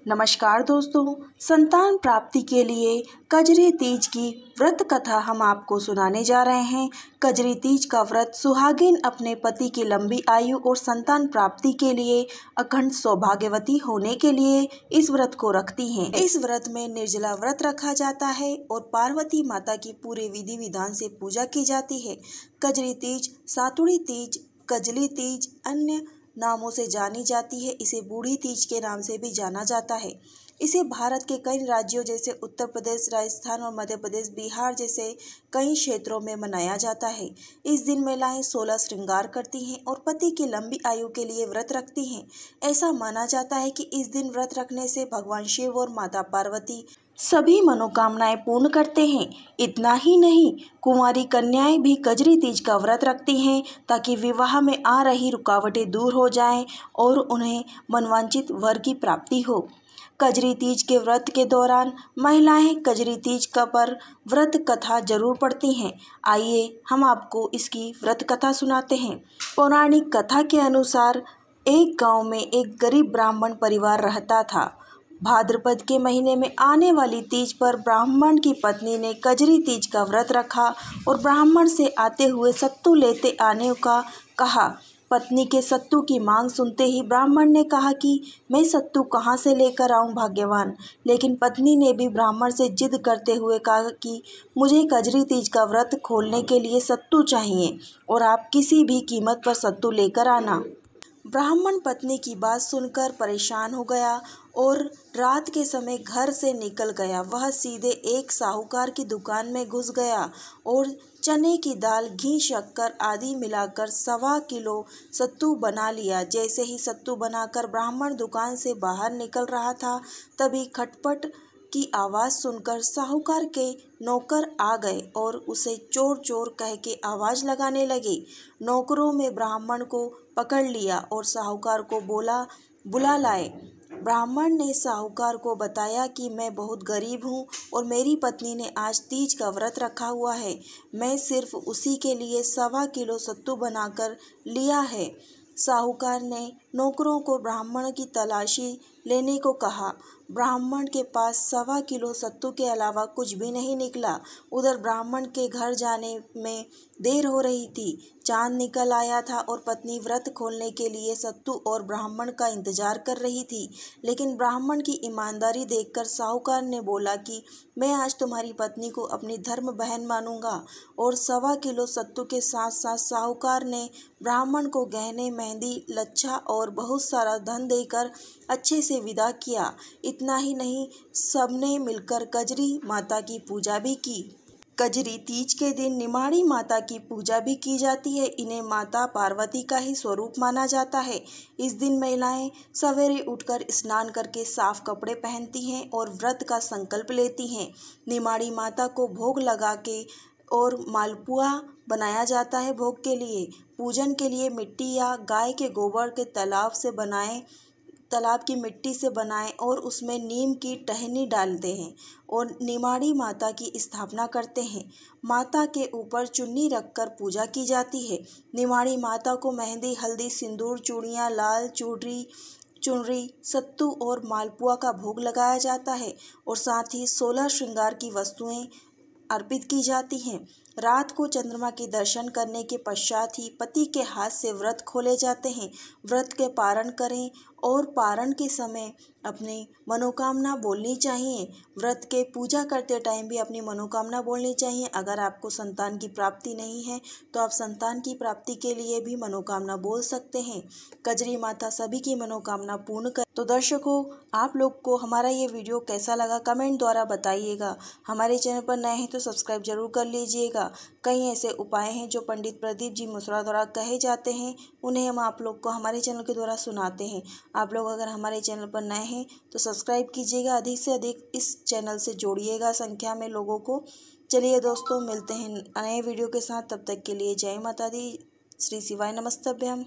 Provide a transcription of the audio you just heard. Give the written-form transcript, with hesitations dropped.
नमस्कार दोस्तों, संतान प्राप्ति के लिए कजरी तीज की व्रत कथा हम आपको सुनाने जा रहे हैं। कजरी तीज का व्रत सुहागिन अपने पति की लंबी आयु और संतान प्राप्ति के लिए अखंड सौभाग्यवती होने के लिए इस व्रत को रखती हैं। इस व्रत में निर्जला व्रत रखा जाता है और पार्वती माता की पूरे विधि विधान से पूजा की जाती है। कजरी तीज, सातुड़ी तीज, कजली तीज अन्य नामों से जानी जाती है। इसे बूढ़ी तीज के नाम से भी जाना जाता है। इसे भारत के कई राज्यों जैसे उत्तर प्रदेश, राजस्थान और मध्य प्रदेश, बिहार जैसे कई क्षेत्रों में मनाया जाता है। इस दिन महिलाएं 16 श्रृंगार करती हैं और पति की लंबी आयु के लिए व्रत रखती हैं। ऐसा माना जाता है कि इस दिन व्रत रखने से भगवान शिव और माता पार्वती सभी मनोकामनाएं पूर्ण करते हैं। इतना ही नहीं, कुंवारी कन्याएं भी कजरी तीज का व्रत रखती हैं ताकि विवाह में आ रही रुकावटें दूर हो जाएं और उन्हें मनवांछित वर की प्राप्ति हो। कजरी तीज के व्रत के दौरान महिलाएं कजरी तीज का पर व्रत कथा जरूर पढ़ती हैं। आइए हम आपको इसकी व्रत कथा सुनाते हैं। पौराणिक कथा के अनुसार एक गांव में एक गरीब ब्राह्मण परिवार रहता था। भाद्रपद के महीने में आने वाली तीज पर ब्राह्मण की पत्नी ने कजरी तीज का व्रत रखा और ब्राह्मण से आते हुए सत्तू लेते आने का कहा। पत्नी के सत्तू की मांग सुनते ही ब्राह्मण ने कहा कि मैं सत्तू कहाँ से लेकर आऊँ भाग्यवान। लेकिन पत्नी ने भी ब्राह्मण से जिद करते हुए कहा कि मुझे कजरी तीज का व्रत खोलने के लिए सत्तू चाहिए और आप किसी भी कीमत पर सत्तू लेकर आना। ब्राह्मण पत्नी की बात सुनकर परेशान हो गया और रात के समय घर से निकल गया। वह सीधे एक साहूकार की दुकान में घुस गया और चने की दाल, घी, शक्कर आदि मिलाकर 1.25 किलो सत्तू बना लिया। जैसे ही सत्तू बनाकर ब्राह्मण दुकान से बाहर निकल रहा था, तभी खटपट की आवाज़ सुनकर साहूकार के नौकर आ गए और उसे चोर चोर कह के आवाज़ लगाने लगे। नौकरों में ब्राह्मण को पकड़ लिया और साहूकार को बोला बुला लाए। ब्राह्मण ने साहूकार को बताया कि मैं बहुत गरीब हूँ और मेरी पत्नी ने आज तीज का व्रत रखा हुआ है। मैं सिर्फ उसी के लिए 1.25 किलो सत्तू बनाकर लिया है। साहूकार ने नौकरों को ब्राह्मण की तलाशी लेने को कहा। ब्राह्मण के पास 1.25 किलो सत्तू के अलावा कुछ भी नहीं निकला। उधर ब्राह्मण के घर जाने में देर हो रही थी। चांद निकल आया था और पत्नी व्रत खोलने के लिए सत्तू और ब्राह्मण का इंतजार कर रही थी। लेकिन ब्राह्मण की ईमानदारी देखकर साहूकार ने बोला कि मैं आज तुम्हारी पत्नी को अपनी धर्म बहन मानूंगा और 1.25 किलो सत्तू के साथ साथ साहूकार ने ब्राह्मण को गहने, मेहंदी, लच्छा और बहुत सारा धन देकर अच्छे से विदा किया। इतना ही नहीं, सबने मिलकर कजरी माता की पूजा भी की। कजरी तीज के दिन निमाड़ी माता की पूजा भी की जाती है। इन्हें माता पार्वती का ही स्वरूप माना जाता है। इस दिन महिलाएं सवेरे उठकर स्नान करके साफ कपड़े पहनती हैं और व्रत का संकल्प लेती हैं। निमाड़ी माता को भोग लगा के और मालपुआ बनाया जाता है। भोग के लिए, पूजन के लिए मिट्टी या गाय के गोबर के तालाब की मिट्टी से बनाएं और उसमें नीम की टहनी डालते हैं और निमाड़ी माता की स्थापना करते हैं। माता के ऊपर चुन्नी रखकर पूजा की जाती है। निमाड़ी माता को मेहंदी, हल्दी, सिंदूर, चूड़ियाँ, लाल चुनरी, सत्तू और मालपुआ का भोग लगाया जाता है और साथ ही 16 श्रृंगार की वस्तुएं अर्पित की जाती हैं। रात को चंद्रमा के दर्शन करने के पश्चात ही पति के हाथ से व्रत खोले जाते हैं। व्रत के पारण करें और पारण के समय अपनी मनोकामना बोलनी चाहिए। व्रत के पूजा करते टाइम भी अपनी मनोकामना बोलनी चाहिए। अगर आपको संतान की प्राप्ति नहीं है तो आप संतान की प्राप्ति के लिए भी मनोकामना बोल सकते हैं। कजरी माता सभी की मनोकामना पूर्ण कर। तो दर्शकों, आप लोग को हमारा ये वीडियो कैसा लगा कमेंट द्वारा बताइएगा। हमारे चैनल पर नए हैं तो सब्सक्राइब जरूर कर लीजिएगा। कई ऐसे उपाय हैं जो पंडित प्रदीप जी मुसरा द्वारा कहे जाते हैं, उन्हें हम आप लोग को हमारे चैनल के द्वारा सुनाते हैं। आप लोग अगर हमारे चैनल पर नए हैं तो सब्सक्राइब कीजिएगा। अधिक से अधिक इस चैनल से जोड़िएगा संख्या में लोगों को। चलिए दोस्तों, मिलते हैं नए वीडियो के साथ। तब तक के लिए जय माता दी, श्री शिवाय नमस्तभ्यम।